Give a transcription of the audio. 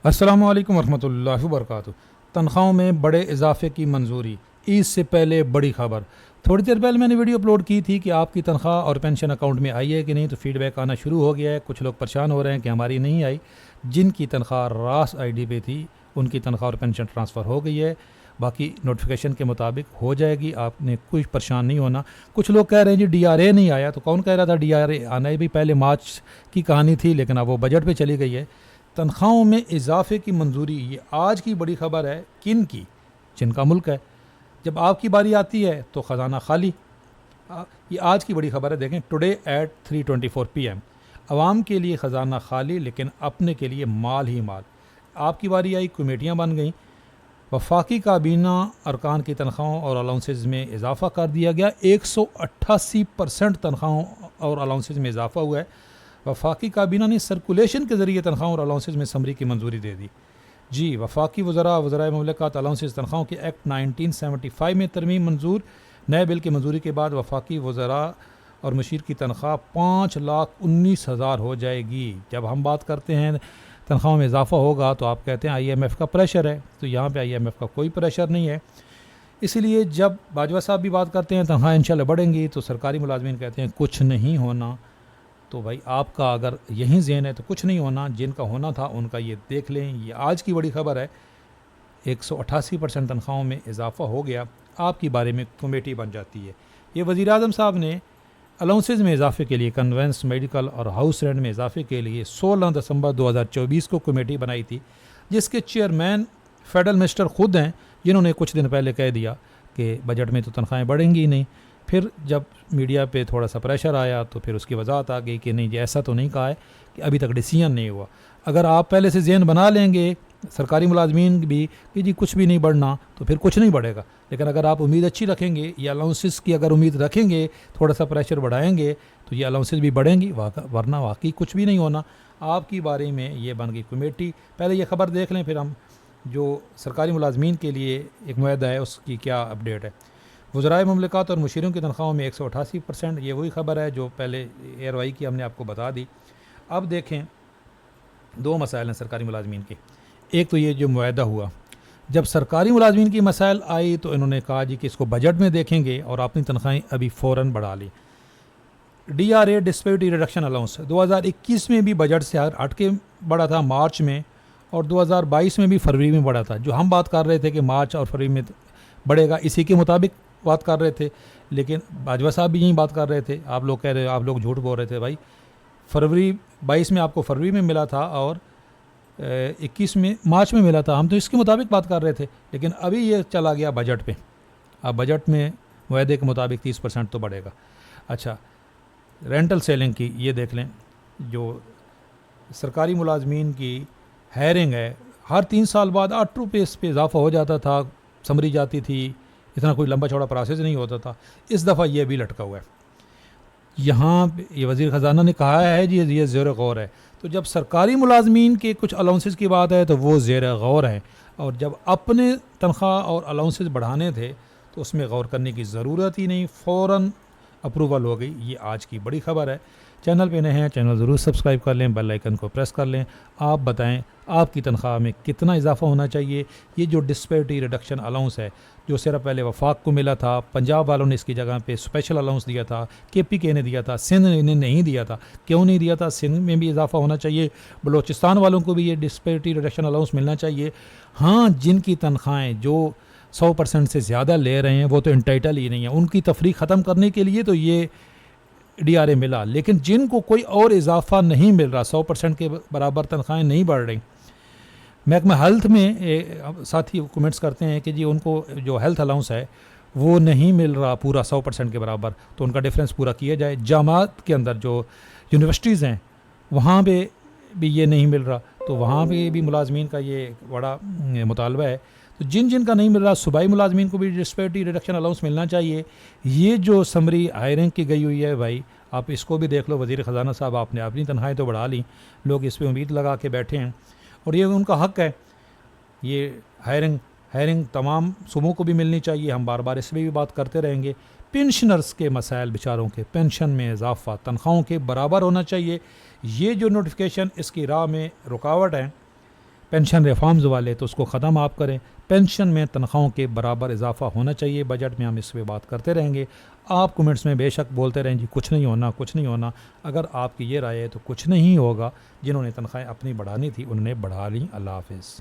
अस्सलामु अलैकुम वरहमतुल्लाहि वबरकातुहू। तनख्वाहों में बड़े इजाफे की मंजूरी, ईद से पहले बड़ी खबर। थोड़ी देर पहले मैंने वीडियो अपलोड की थी कि आपकी तनख्वाह और पेंशन अकाउंट में आई है कि नहीं, तो फीडबैक आना शुरू हो गया है। कुछ लोग परेशान हो रहे हैं कि हमारी नहीं आई। जिनकी तनख्वाह रास आईडी पे थी उनकी तनख्वाह और पेंशन ट्रांसफ़र हो गई है। बाकी नोटिफिकेशन के मुताबिक हो जाएगी, आपने कुछ परेशान नहीं होना। कुछ लोग कह रहे हैं जी डीआरए नहीं आया, तो कौन कह रहा था डीआरए आना है? भी पहले मार्च की कहानी थी, लेकिन अब वो बजट पे चली गई है। तनख्वाहों में इजाफे की मंजूरी, ये आज की बड़ी खबर है। किन की? जिनका मुल्क है। जब आपकी बारी आती है तो ख़जाना खाली। ये आज की बड़ी खबर है। देखें, टुडे एट 3:24 PM, आवाम के लिए ख़जाना खाली, लेकिन अपने के लिए माल ही माल। आपकी बारी आई, कमेटियाँ बन गई। वफाकी काबीना अरकान की तनख्वाहों और अलाउंसेज में इजाफा कर दिया गया। 188% तनख्वाहों और अलाउंसेज में इजाफा हुआ है। वफाकी काबीना ने सर्कुलेशन के ज़रिए तनख्वाहों और अलाउंसेज में समरी की मंजूरी दे दी। जी, वफाकी वज़राए ममलकत अलाउंसेज तनख्वाहों के एक्ट 1975 में तरमीम मंजूर। नए बिल की मंजूरी के बाद वफाकी वज़रा और मशीर की तनख्वाह 5,19,000 हो जाएगी। जब हम बात करते हैं तनख्वाह में इजाफा होगा तो आप कहते हैं IMF का प्रेशर है, तो यहाँ पे IMF का कोई प्रेशर नहीं है। इसीलिए जब बाजवा साहब भी बात करते हैं तनख्वाह इंशाल्लाह बढ़ेंगी, तो सरकारी मुलाजमीन कहते हैं कुछ नहीं होना। तो भाई आपका अगर यही ज़हन है तो कुछ नहीं होना। जिनका होना था उनका ये देख लें। ये आज की बड़ी खबर है। 188% तनख्वाहों में इजाफा हो गया। आपकी बारे में कमेटी बन जाती है। ये वज़ीर आज़म साहब ने अलाउंसेज में इजाफे के लिए, कन्वेंस, मेडिकल और हाउस रेंट में इजाफे के लिए 16 दिसंबर 2024 को कमेटी बनाई थी, जिसके चेयरमैन फेडरल मिनिस्टर ख़ुद हैं, जिन्होंने कुछ दिन पहले कह दिया कि बजट में तो तनख्वाहें बढ़ेंगी ही नहीं। फिर जब मीडिया पे थोड़ा सा प्रेशर आया तो फिर उसकी वजाहत आ गई कि नहीं जी, ऐसा तो नहीं कहा है, कि अभी तक डिसीजन नहीं हुआ। अगर आप पहले से ज़हन बना लेंगे सरकारी मुलाजमीन भी कि जी कुछ भी नहीं बढ़ना, तो फिर कुछ नहीं बढ़ेगा। लेकिन अगर आप उम्मीद अच्छी रखेंगे या अलाउंसेस की अगर उम्मीद रखेंगे, थोड़ा सा प्रेशर बढ़ाएंगे, तो ये अलाउंसेस भी बढ़ेंगी, वरना वाकई कुछ भी नहीं होना। आपकी बारे में ये बन गई कमेटी। पहले ये ख़बर देख लें, फिर हम जो सरकारी मुलाजमीन के लिए एक मुआहदा है उसकी क्या अपडेट है। वज़राए ममलकत और मुशीरों की तनख्वाहों में 188%, ये वही ख़बर है जो पहले एयरवाई की हमने आपको बता दी। अब देखें, दो मसाइल हैं सरकारी मुलाजमीन के। एक तो ये जो मुआहदा हुआ, जब सरकारी मुलाजमीन की मसाइल आई तो इन्होंने कहा जी कि इसको बजट में देखेंगे और अपनी तनख्वाहें अभी फ़ौरन बढ़ा ली। DRA डिस्पैरिटी रिडक्शन अलाउंस 2021 में भी बजट से हट के बढ़ा था मार्च में, और 2022 में भी फरवरी में बढ़ा था। जो हम बात कर रहे थे कि मार्च और फरवरी में बढ़ेगा, इसी के मुताबिक बात कर रहे थे। लेकिन बाजवा साहब भी यही बात कर रहे थे। आप लोग कह रहे, आप लोग झूठ बोल रहे थे भाई। फरवरी 22 में आपको फरवरी में मिला था और 21 में मार्च में मिला था। हम तो इसके मुताबिक बात कर रहे थे, लेकिन अभी ये चला गया बजट पे। अब बजट में वायदे के मुताबिक 30% तो बढ़ेगा। अच्छा, रेंटल सेलिंग की ये देख लें। जो सरकारी मुलाजमीन की हायरिंग है, हर 3 साल बाद 8 रुपये इस पर इजाफा हो जाता था, समरी जाती थी, इतना कोई लंबा चौड़ा प्रोसेस नहीं होता था। इस दफ़ा ये भी लटका हुआ है। यहाँ ये वज़ीर ख़जाना ने कहा है जी ये ज़ेर गौर है। तो जब सरकारी मुलाजमीन के कुछ अलाउंसेस की बात है तो वो ज़ेर गौर है, और जब अपने तनख्वाह और अलाउंसेस बढ़ाने थे तो उसमें गौर करने की ज़रूरत ही नहीं, फ़ौरन अप्रूवल हो गई। ये आज की बड़ी खबर है। चैनल पे नए हैं, चैनल ज़रूर सब्सक्राइब कर लें, बेल आइकन को प्रेस कर लें। आप बताएं आपकी तनख्वाह में कितना इजाफा होना चाहिए। ये जो डिस्पैरिटी रिडक्शन अलाउंस है, जो सिर्फ पहले वफाक को मिला था, पंजाब वालों ने इसकी जगह पे स्पेशल अलाउंस दिया था, KPK ने दिया था, सिंध ने नहीं दिया था। क्यों नहीं दिया था? सिंध में भी इजाफा होना चाहिए। बलोचिस्तान वालों को भी ये डिस्पैरिटी रिडक्शन अलाउंस मिलना चाहिए। हाँ, जिनकी तनख्वाहें जो 100% से ज़्यादा ले रहे हैं वो तो इंटाइटल ही नहीं है। उनकी तफरीक ख़त्म करने के लिए तो ये DRA मिला, लेकिन जिनको कोई और इजाफा नहीं मिल रहा, 100% के बराबर तनख्वाहें नहीं बढ़ रही। महकमा हेल्थ में साथी कमेंट्स करते हैं कि जी उनको जो हेल्थ अलाउंस है वो नहीं मिल रहा पूरा 100% के बराबर, तो उनका डिफरेंस पूरा किया जाए। जामात के अंदर जो यूनिवर्सिटीज़ हैं वहाँ पे भी ये नहीं मिल रहा, तो वहाँ पे भी मुलाजमीन का ये बड़ा मुतालबा है। तो जिन जिन का नहीं मिल रहा, सूबाई मुलाजमीन को भी डिस्पैरिटी रिडक्शन अलाउंस मिलना चाहिए। ये जो समरी हायरिंग की गई हुई है भाई, आप इसको भी देख लो। वज़ीर ख़जाना साहब, आपने अपनी तनख्वाहें तो बढ़ा ली, लोग इस पर उम्मीद लगा के बैठे हैं और ये उनका हक़ है। ये हायरिंग तमाम सूबों को भी मिलनी चाहिए। हम बार बार इस पर भी बात करते रहेंगे। पेंशनर्स के मसाइल, बेचारों के पेंशन में इजाफा, तनख्वाहों के बराबर होना चाहिए। ये जो नोटिफिकेशन इसकी राह में रुकावट है, पेंशन रिफॉर्म्स वाले तो उसको ख़त्म आप करें। पेंशन में तनख्वाहों के बराबर इजाफा होना चाहिए। बजट में हम इस पर बात करते रहेंगे। आप कमेंट्स में बेशक बोलते रहें जी कुछ नहीं होना, कुछ नहीं होना। अगर आपकी ये राय है तो कुछ नहीं होगा। जिन्होंने तनख्वाहें अपनी बढ़ानी थी उन्होंने बढ़ा ली। अल्लाह हाफिज़।